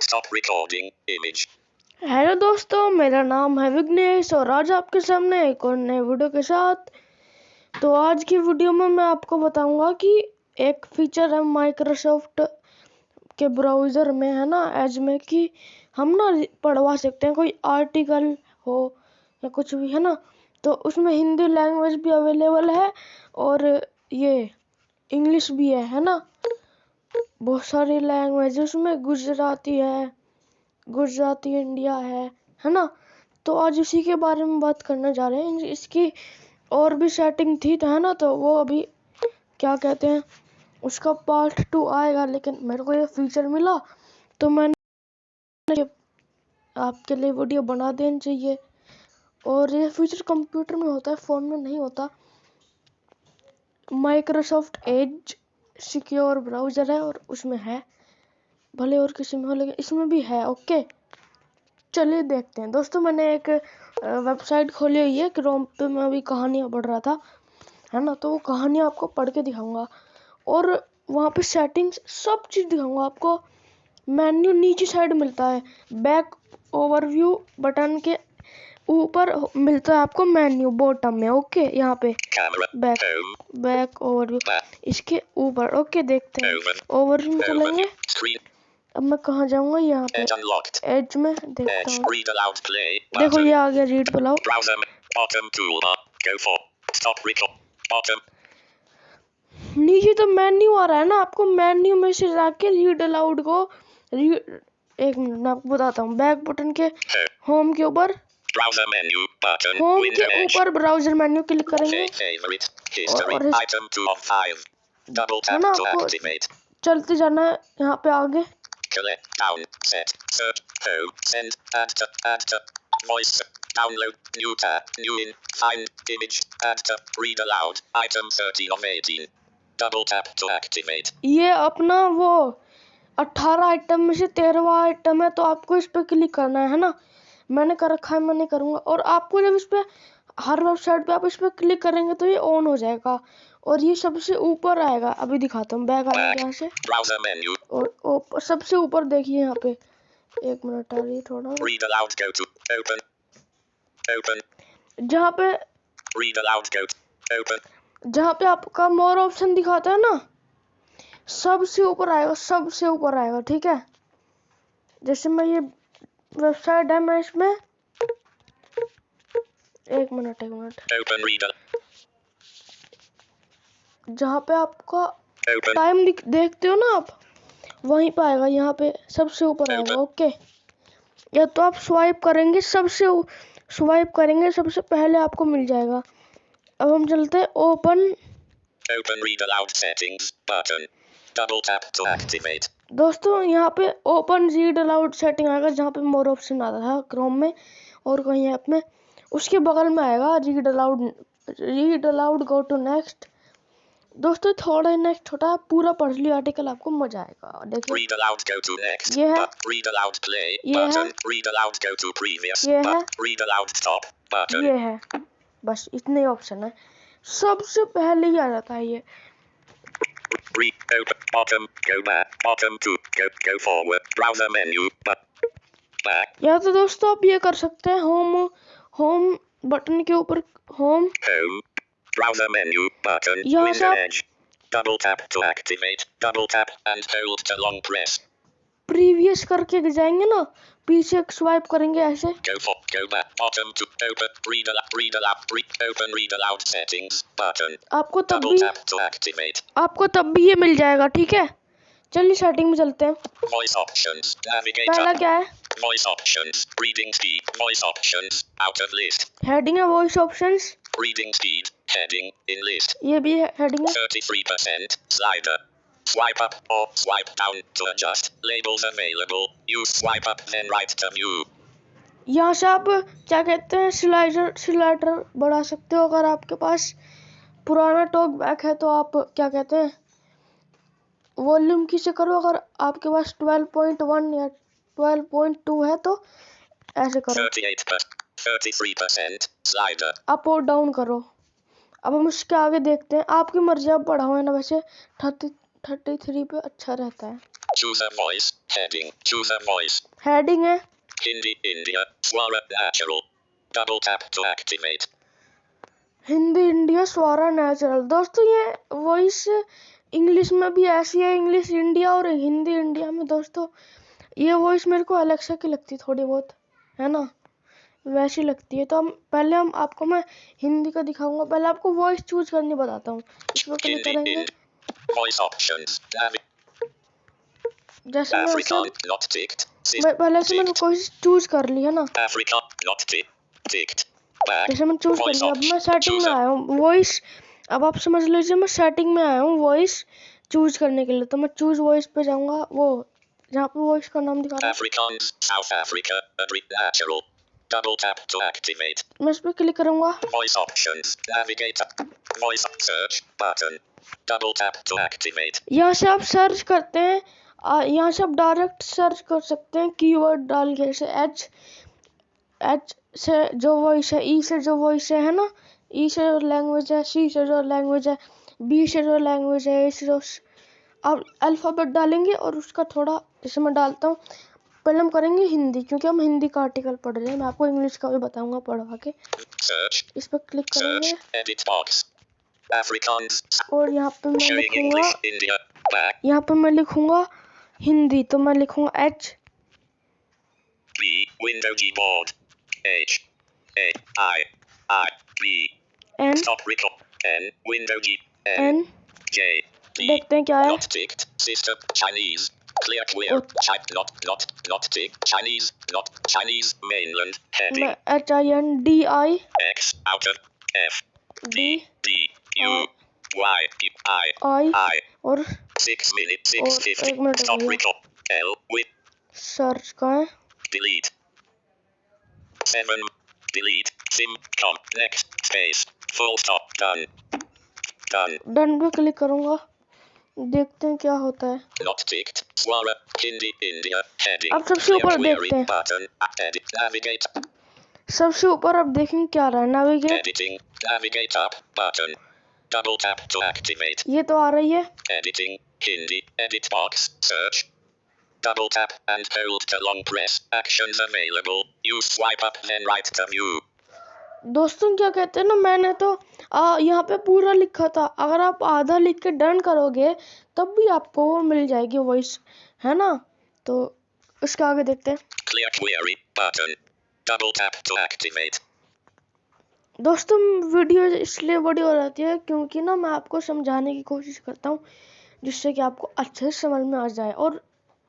Stop recording image. Hello दोस्तों, मेरा नाम है विघ्नेश और आज आपके सामने एक और नए वीडियो के साथ। तो आज की वीडियो में मैं आपको बताऊंगा कि एक फीचर है माइक्रोसॉफ्ट के ब्राउज़र में, है ना, एज में, कि हम ना पढ़वा सकते हैं कोई आर्टिकल हो या कुछ भी, है ना। तो उसमें हिंदी लैंग्वेज भी अवेलेबल है और ये इंग्लिश भी है ना। बहुत सारी लैंग्वेज उसमें, गुजराती इंडिया है ना। तो आज उसी के बारे में बात करने जा रहे हैं। इसकी और भी सेटिंग थी, तो है ना, तो वो अभी क्या कहते हैं, उसका पार्ट 2 आएगा। लेकिन मेरे को ये फीचर मिला तो मैंने आपके लिए वीडियो बना देनी चाहिए। और ये फीचर कंप्यूटर में होता है, फ़ोन में नहीं होता। माइक्रोसॉफ्ट एज सिक्योर ब्राउज़र है और उसमें है, भले और किसी में हो लेकिन इसमें भी है। ओके, चलिए देखते हैं। दोस्तों, मैंने एक वेबसाइट खोली हुई है क्रोम पे। मैं अभी कहानियाँ पढ़ रहा था, है ना, तो वो कहानियाँ आपको पढ़ के दिखाऊंगा और वहाँ पे सेटिंग्स सब चीज़ दिखाऊंगा आपको। मेन्यू नीचे साइड मिलता है, बैक ओवरव्यू बटन के ऊपर मिलता है आपको मेन्यू बॉटम में। ओके, यहाँ पे बैक ओवरव्यू इसके ऊपर। ओके, देखते हैं। ओवरव्यू में चलेंगे। अब मैं कहाँ जाऊंगा, यहाँ पे एज में देखता हूँ। देखो ये आ गया, रीड बुलाओ। नीचे तो मेन्यू आ रहा है ना, आपको मेन्यू में से जाके रीड अलाउड को एक मिनट मैं आपको बताता हूँ। बैक बटन के होम के ऊपर, होम के ऊपर ब्राउजर मेन्यू क्लिक करेंगे और है ना, आपको चलते जाना है यहाँ पे आगे। Collect, down, set, search, home, send, add to, voice, download, new tab, new in, find, image, add to, read aloud, item 13 of 18. Double tap to activate. ये अपना वो 18 आइटम में से 13वां आइटम है, तो आपको इस पे क्लिक करना है ना। मैंने कर रखा है, मैं नहीं करूँगा। और आपको जब इस पे हर वेबसाइट पे आप इस पे क्लिक करेंगे तो ये ऑन हो जाएगा और ये सबसे ऊपर आएगा। अभी दिखाता हूँ, बैक आएगा यहाँ से और सबसे ऊपर देखिए यहाँ पे। एक मिनट आ रही थोड़ा, Read aloud, go to open जहाँ पे read aloud, go to open जहाँ पे आपका मोर ऑप्शन दिखाता है ना, सबसे ऊपर आएगा, सबसे ऊपर आएगा। ठीक है, जैसे मैं ये वेबसाइट है, मैं इसमें एक मिनट open reader जहाँ पे आपका टाइम देखते हो ना आप, वहीं पे आएगा, यहाँ पे सबसे ऊपर आएगा। ओके, या तो आप स्वाइप करेंगे, सबसे पहले आपको मिल जाएगा। अब हम चलते हैं open read aloud settings button. Double tap to activate. दोस्तों, यहाँ पे ओपन रीड अलाउड सेटिंग आएगा, जहाँ पे मोर ऑप्शन आता था क्रोम में और कहीं ऐप में। उसके बगल में आएगा read aloud go to next. दोस्तों, थोड़ा नेक्स्ट छोटा, पूरा पढ़ लिया आर्टिकल, आपको मजा आएगा। देखिए, read aloud go to next, ये है, read aloud play ये button, है, read aloud go to previous, ये है, read aloud stop button. ये है। बस इतने ऑप्शन है, सबसे पहले ही आ जाता है ये। Read open bottom, go back, bottom to go forward, browser menu back. या तो दोस्तों आप ये कर सकते हैं, होम बटन के ऊपर होम browser menu button, यहाँ से आप double tap to activate, double tap and hold to long press. Previous करके जाएंगे ना, पीछे स्वाइप करेंगे ऐसे। Go back, bottom to open, read aloud settings button. आपको तब Double tap to activate. भी ये मिल जाएगा। ठीक है, चलिए सेटिंग में चलते हैं। Voice options, navigator. पहला क्या है? Voice options, reading speed, voice options, out of list. Heading है, voice options, Reading speed, heading, in list. ये भी हेडिंग है। 33% slider. Swipe up or swipe down to adjust. Labels available. You swipe up then right to view. यहाँ से आप क्या कहते हैं, स्लाइडर बढ़ा सकते हो। अगर आपके पास पुराना टॉक बैक है तो आप क्या कहते हैं, वॉल्यूम की से करो। अगर आपके पास 12.1 या 12.2 है तो ऐसे करो। 33% slider. अप और डाउन करो। अब हम उसके आगे देखते हैं, आपकी मर्जी, आप बढ़ाओ है ना। वैसे 33 पे अच्छा रहता है। Choose a voice. Heading. Choose a voice. Heading है Hindi India. Swara natural. Double tap to activate. Hindi India Swara natural. दोस्तों ये वॉइस इंग्लिश में भी ऐसी है, इंग्लिश इंडिया और हिंदी इंडिया में। दोस्तों ये वॉइस मेरे को अलेक्सा की लगती है थोड़ी बहुत, है ना, वैसी लगती है। तो हम आपको मैं हिंदी का दिखाऊंगा। पहले आपको वॉइस चूज करनी बताता हूँ। इस पर क्लिक करेंगे। Voice options. जैसे मैं African not ticked. पहले से मैंने कोई चूज कर ली है ना। Africa not ticked. जैसे मैं चूज कर लिया, अब मैं सेटिंग में आया हूँ वॉइस। अब आप समझ लीजिए मैं सेटिंग में आया हूँ वॉइस चूज करने के लिए। तो मैं चूज वॉइस पे जाऊंगा, वो जहाँ पे वॉइस का नाम दिखा रहा है। Afrikaans, South Africa, natural. Double tap to activate. मैं इस पे क्लिक करूंगा। Voice options. Navigate. Voice search button. Double tap to activate. यहाँ से आप सर्च करते हैं, यहाँ से आप डायरेक्ट सर्च कर सकते हैं कीवर्ड डाल के। जैसे एच से जो वॉइस है, ई से जो वॉइस है ना, ई से जो लैंग्वेज है, सी से जो लैंग्वेज है, बी से जो लैंग्वेज है, ए से जो आप अल्फ़ाबेट डालेंगे। और उसका थोड़ा जैसे मैं डालता हूँ, पहले हम करेंगे हिंदी क्योंकि हम हिंदी का आर्टिकल पढ़ रहे हैं। मैं आपको इंग्लिश का भी बताऊंगा पढ़वा के। इस पर क्लिक करेंगे और यहाँ पे मैं लिखूंगा हिंदी। तो मैं लिखूंगा H window keyboard H A I B N stop record N window key N J D देखते हैं क्या है। not ticked system Chinese clear not ticked Chinese mainland heading HINDI X outer F D U Y I और 6 minutes 6:50 stop record L with search का है delete 7 delete sim com next space full stop done done पे click करूंगा, देखते हैं क्या होता है। not ticked Swara Hindi India heading अब सबसे ऊपर देखते हैं, button edit navigate सबसे ऊपर अब देखेंगे क्या रहा है। Navigate editing navigate up button double tap to activate ये तो आ रही है। editing Hindi edit box search double tap and hold to long press actions available you swipe up then right to view। दोस्तों क्या कहते हैं ना, मैंने तो यहाँ पे पूरा लिखा था। अगर आप आधा लिख के डन करोगे तब भी आपको वो मिल जाएगी वॉइस, है ना। तो उसके आगे देखते हैं। Clear query button double tap to activate। दोस्तों वीडियो इसलिए बड़ी हो जाती है क्योंकि ना मैं आपको समझाने की कोशिश करता हूँ जिससे कि आपको अच्छे से समझ में आ जाए। और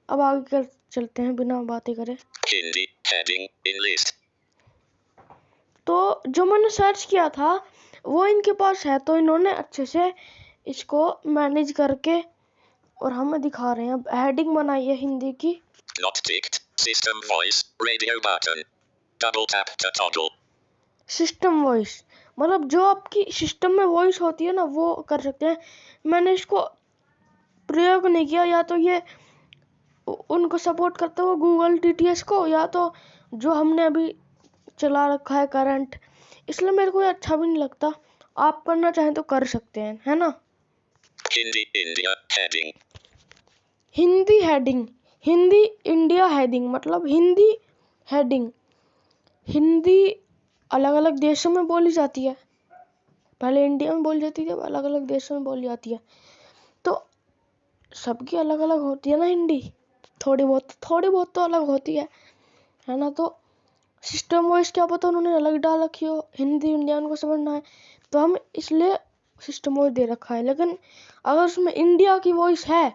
अब आगे चलते हैं बिना बातें करे। Hindi heading in list तो जो मैंने सर्च किया था वो इनके पास है, तो इन्होंने अच्छे से इसको मैनेज करके और हमें दिखा रहे हैं। अब हेडिंग बनाई है हिंदी की। not ticked system voice radio button double tap to toggle system voice मतलब जो आपकी सिस्टम में वॉइस होती है ना वो कर सकते हैं। मैंने इसको प्रयोग नहीं किया, या तो ये उनको सपोर्ट करता हुआ गूगल TTS को, या तो जो हमने अभी चला रखा है करंट, इसलिए मेरे को ये अच्छा भी नहीं लगता। आप करना चाहें तो कर सकते हैं, है ना। Hindi India heading Hindi heading, Hindi India heading मतलब हिंदी हेडिंग। हिंदी अलग अलग देशों में बोली जाती है, पहले इंडिया में बोली जाती थी, अब अलग अलग देशों में बोली जाती है। तो सबकी अलग अलग होती है ना हिंदी, थोड़ी बहुत तो अलग होती है ना। तो सिस्टम वॉइस क्या पता उन्होंने अलग डाल रखी हो, हिंदी इंडिया उनको समझना है तो हम इसलिए सिस्टम वॉइस दे रखा है। लेकिन अगर उसमें इंडिया की वॉइस है,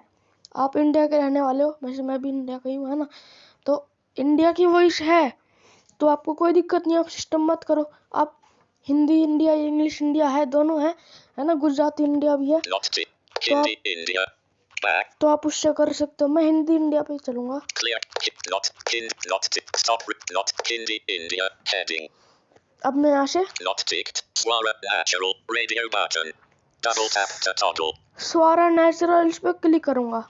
आप इंडिया के रहने वाले हो, वैसे मैं भी इंडिया का ही हूँ, है ना, तो इंडिया की वॉइस है तो आपको कोई दिक्कत नहीं, आप सिस्टम मत करो। आप हिंदी इंडिया इंग्लिश इंडिया है, दोनों है ना, गुजराती इंडिया भी है तो आप उससे कर सकते हो। मैं हिंदी इंडिया पे चलूंगा। अब मैं यहाँ से स्वारा नेचुरल पे क्लिक करूंगा।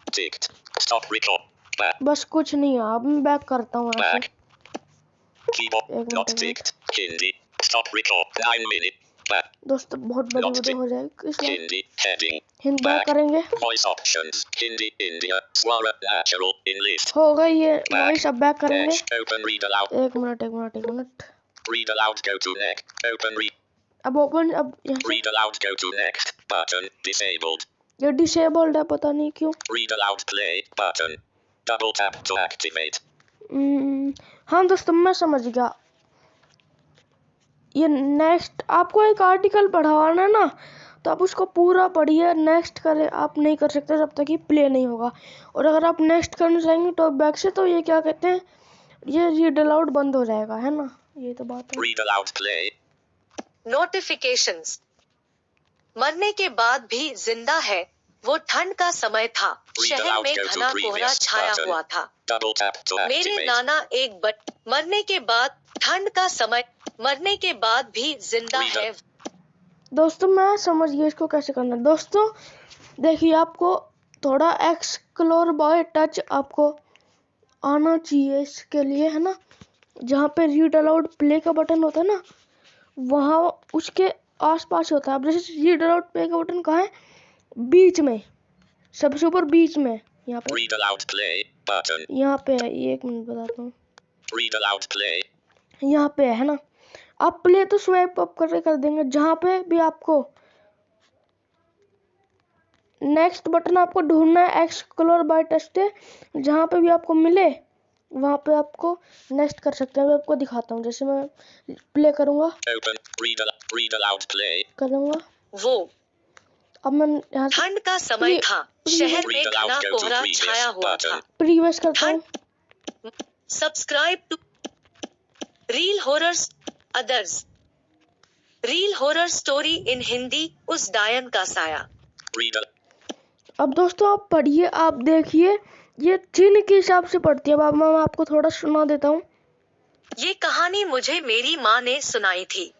बस कुछ नहीं है, अब मैं बैक करता हूँ यहाँ से। Back. दोस्तों बहुत बड़ी Not वीडियो हो जाएगी इसलिए Hindi. Heading. हिंदी Back. करेंगे। Voice options. Hindi. India. Swara. Natural. Enlist. होगा ये Back. वॉइस अब बैक करेंगे। Edge. Open. Read aloud. एक minute. Read aloud. Go to next. Open. Read. अब ओपन अब यहाँ से Read aloud. Go to next. Button. Disabled. ये डिसेबल्ड है पता नहीं क्यों। Read aloud. Play. Button. Double tap to activate. हाँ दोस्तों मैं समझ गया। ये नेक्स्ट आपको एक आर्टिकल पढ़ाना है ना तो आप उसको पूरा पढ़िए, नेक्स्ट करें आप नहीं कर सकते जब तक ये प्ले नहीं होगा। और अगर आप नेक्स्ट करना चाहेंगे तो बैक से तो ये क्या कहते हैं, ये रीड अलाउड बंद हो जाएगा, है ना, ये तो बात है। Read aloud. Play. नोटिफिकेशंस। मरने के बाद भी जिंदा है, वो ठंड का समय था, शहर में घना कोहरा छाया हुआ था। Double tap to मेरे activate. नाना एक मरने के बाद ठंड का समय, मरने के बाद भी जिंदा है। दोस्तों मैं समझ गया इसको कैसे करना है। दोस्तों देखिए आपको थोड़ा एक्सप्लोर बाय टच आपको आना चाहिए इसके लिए, है ना। जहाँ पे रीड अलाउड प्ले का बटन होता है ना वहाँ उसके आसपास होता है। अब जैसे रीड अलाउड प्ले का बटन कहाँ है, बीच में, सबसे ऊपर बीच में, यहाँ पे Read aloud. Play. Button. यहाँ पे है। ये एक मिनट बताता हूँ, Read aloud. Play. यहाँ पे है ना। आप प्ले तो स्वाइप अप करके कर देंगे, जहाँ पे भी आपको नेक्स्ट बटन आपको ढूंढना है एक्सप्लोर बाय टच से, जहाँ पे भी आपको मिले वहाँ पे आपको नेक्स्ट कर सकते हैं। मैं आपको दिखाता हूँ, जैसे मैं प्ले करूँगा, Open. Read aloud. Play. करूँगा। वो अब मैं यहाँ से ठंड का समय था, शहर में घना कोहरा छाया हुआ था। प्रीवियस करता हूँ। Subscribe to reel horrors others. Reel horror story in Hindi, उस डायन का साया। Read. अब दोस्तों आप पढ़िए, आप देखिए ये चिन्ह के हिसाब से पढ़ती है। अब मैं आपको थोड़ा सुना देता हूँ। ये कहानी मुझे मेरी माँ ने सुनाई थी।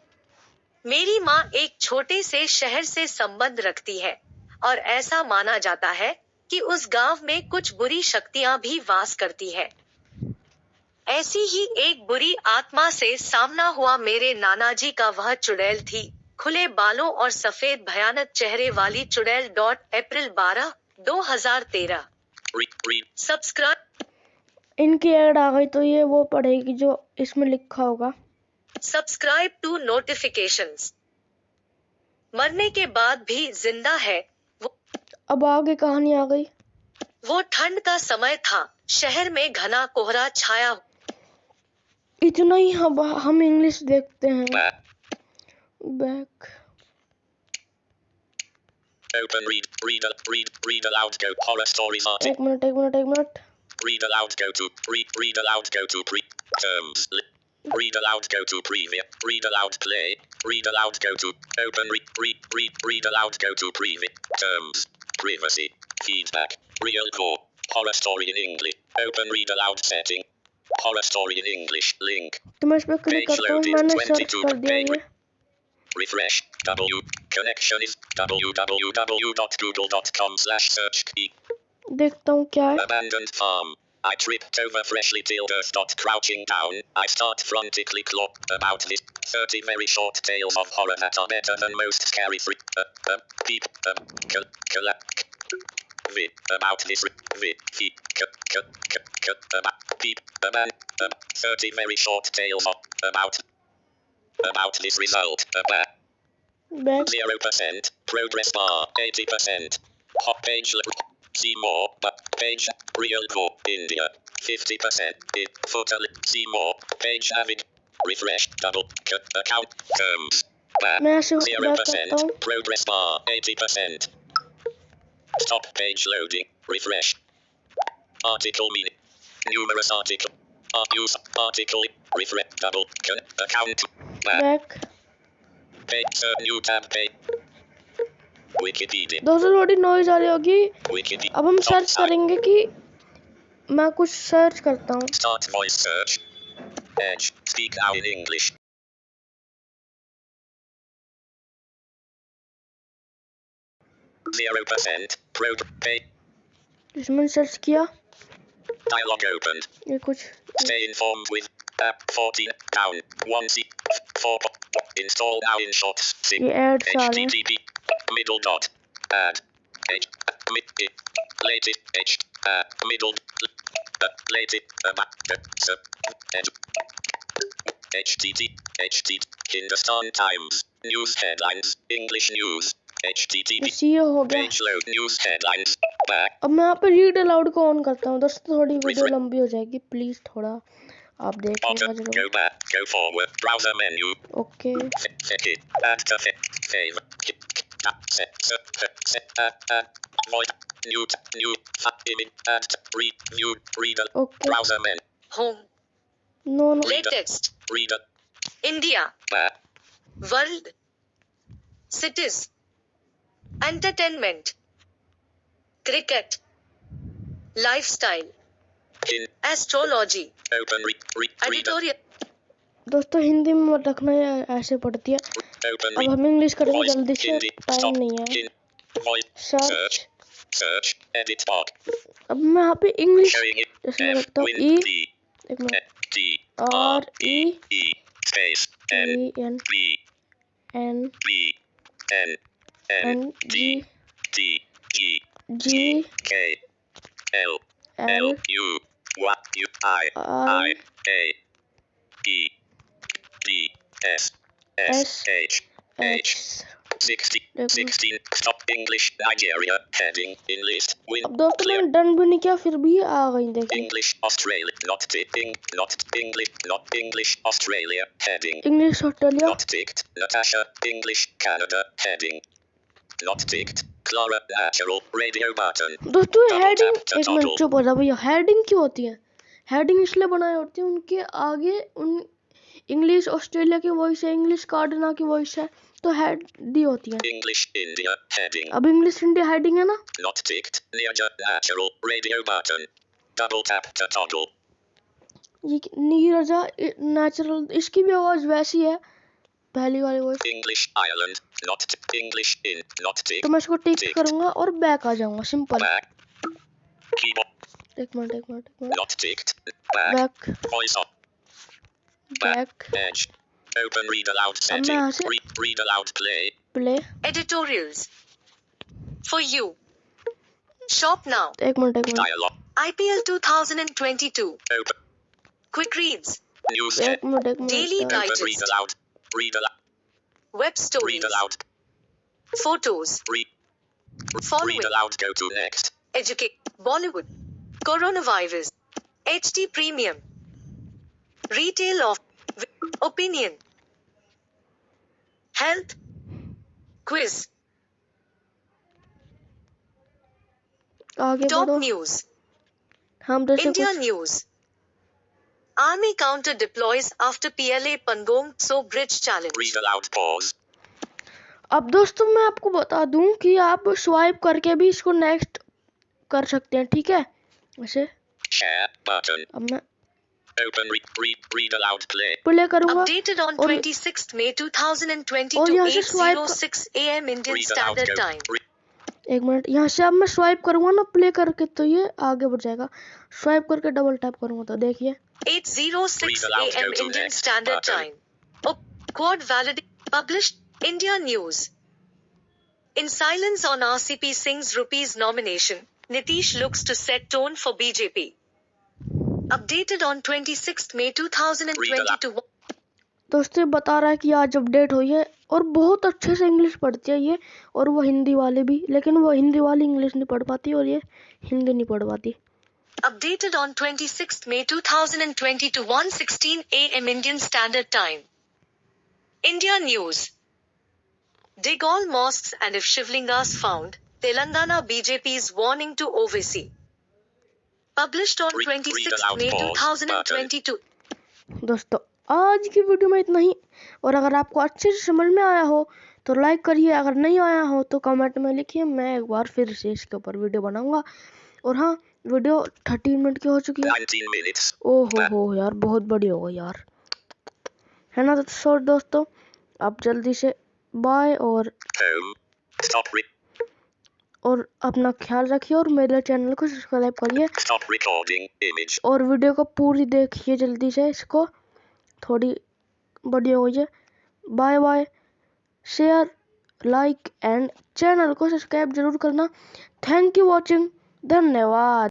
मेरी माँ एक छोटे से शहर से संबंध रखती है और ऐसा माना जाता है कि उस गांव में कुछ बुरी शक्तियां भी वास करती है। ऐसी ही एक बुरी आत्मा से सामना हुआ मेरे नाना जी का। वह चुड़ैल थी, खुले बालों और सफेद भयानक चेहरे वाली चुड़ैल। अप्रैल 12, 2013। Read. सब्सक्राइब इनकी ऐड आ गई तो ये वो पढ़ेगी जो इसमें लिखा होगा। Subscribe to notifications. मरने के बाद भी जिंदा है, अब आगे कहानी आ गई। वो ठंड का समय था, शहर में घना कोहरा छाया। इतना ही हम इंग्लिश देखते हैं। Back. Back Open. Read aloud. Go. Horror stories. Article. एक minute. Read aloud. Go to. Read aloud. Go to pre. Terms. Read aloud. Go to preview. Read aloud. Play. Read aloud. Go to. Open. Read aloud. Go to preview. Terms. Privacy. Feedback. Real core. Horror story in English. Open. Read aloud setting. Horror story in English. Link. तो मैं इस पे click Page करता हूँ, loaded. मैंने search 22 कर दिया ये। Refresh. Connection is www.google.com/search key. देखता हूँ क्या है। Abandoned farm. I tripped over freshly tilled earth. Crouching down, I start frantically clock about this. 30 very short tales of horror that are better than most scary free. About this. About 30 very short tales of about this result. Back 0%. Progress bar. 80%. Hot page. See more. But page. Real core. India. 50%. Footer. See more. Page avid. Refresh. Double. Account. Terms. मैं यहाँ से back करता 0%. हूँ। Progress bar. 80%. Stop page loading. Refresh. Article meaning. Numerous article. Use article. Refresh. Double. Account. Back Page. New tab page. Wikipedia. दोस्तों थोड़ी noise आ रही होगी। Wikipedia. अब हम Top सर्च side. करेंगे कि मैं कुछ सर्च करता हूँ। Start voice search. Edge. Speak now in English. %. Pay. इसमें सर्च किया, Dialog opened. ये कुछ Stay informed with 14 down 1 C 4 install now in shots ये एड्स आ रहे हैं। HTTP middle dot add H mid latest H middle latest HTTP Hindustan Times news headlines English news HTTP बस ये हो गया। page load news headlines back अब मैं यहाँ पे रीड अलाउड को ऑन करता हूँ। दोस्तों थोड़ी वीडियो लंबी हो जाएगी, प्लीज थोड़ा आप देखिएगा bottom जरूर। go back go forward browser menu okay add to favor voice new image add to read okay browser menu home, no no latest, reader India, back world, cities, entertainment, cricket, lifestyle, in astrology, open reader editorial, दोस्तों हिंदी में मत रखना, ये ऐसे पढ़ती है। open अब हम इंग्लिश करेंगे voice जल्दी से, Hindi टाइम stop नहीं है। in voice search, search edit box अब मैं यहाँ पे इंग्लिश showing it इसमें F रखता हूँ win ई, D एक minute, D R E E space N E N B N B N N N G D G G K L L U Y U I A E D S S H H S। 16 stop English Nigeria heading in list win अब दोस्तों clear मैंने done भी नहीं किया, फिर भी आ गई, देखिए English Australia not English Australia heading English Australia. not ticked Natasha English Canada heading not ticked Clara natural radio button दोस्तों Double हेडिंग, tap to एक मिनट toggle चुप हो जा भैया। हेडिंग क्यों होती है? हेडिंग इसलिए बनाई होती है, उनके आगे उन इंग्लिश ऑस्ट्रेलिया की वॉइस है, इंग्लिश कार्डना की वॉइस है, तो हेड दी होती है। English India heading अब इंग्लिश इंडिया हेडिंग है ना, not ticked near natural radio button double tap to toggle ये नीरजा नेचुरल, इसकी भी आवाज वैसी है, पहली वाली voice. English Ireland not English in not तो ticked मैं इसको टिक करूंगा और बैक आ जाऊंगा, सिंपल। back keyboard एक minute not ticked back back voice on back edge open read aloud अब मैं setting यहाँ से read aloud play play, editorials, for you, shop now, एक minute dialogue IPL 2022, open quick reads, news एक minute Daily open Digest, read aloud web read stories, aloud photos, read following, aloud go to next educate, Bollywood, coronavirus, HD premium, retail of, opinion, health, quiz, आगे top बढ़ो। news, हम जैसे India कुछ news. Army counter deploys after PLA Pangong Tso bridge challenge. read aloud pause अब दोस्तों मैं आपको बता दूं कि आप स्वाइप करके भी इसको नेक्स्ट कर सकते हैं, ठीक है? ऐसे share button अब मैं open read aloud play play करूंगा Updated on और 26th May 2022 और यहाँ से swipe 8:06 AM Indian read aloud Standard go Time. एक मिनट, यहाँ से अब मैं स्वाइप करूंगा ना प्ले करके, तो ये आगे बढ़ जाएगा। स्वाइप करके डबल टैप करूंगा तो देखिए 8:06 Read aloud, AM go to Indian next Standard button. Time. Quad valid published India News. In silence on RCP Singh's rupees nomination, Nitish looks to set tone for BJP. Updated on 26th May 2022. दोस्तों ये बता रहा है कि आज update हुई है और बहुत अच्छे से इंग्लिश पढ़ती है ये, और वो हिंदी वाले भी, लेकिन वो हिंदी वाली इंग्लिश नहीं पढ़ पाती और ये हिंदी नहीं पढ़ पाती। Updated on 26th May 2022 1:16 AM Indian Standard Time. India News. Dig all mosques and if Shivlingas found, Telangana BJP's warning to oversee. Published on Read 26th aloud May pause 2022. दोस्तों आज की वीडियो में इतना ही, और अगर आपको अच्छे से समझ में आया हो तो लाइक करिए, अगर नहीं आया हो तो कमेंट में लिखिए, मैं एक बार फिर से इसके ऊपर वीडियो बनाऊंगा। और हाँ, वीडियो 13 मिनट की हो चुकी है। 19 minutes ओहो यार, बहुत बड़ी हो गई यार, है ना? तो दोस्तों आप जल्दी से बाय और home stop और अपना ख्याल रखिए और मेरे चैनल को सब्सक्राइब करिए stop recording image और वीडियो को पूरी देखिए जल्दी से इसको। थोड़ी बड़ी हो गई है। Bye bye, share, like and channel को सब्सक्राइब जरूर करना। थैंक यू वॉचिंग, धन्यवाद।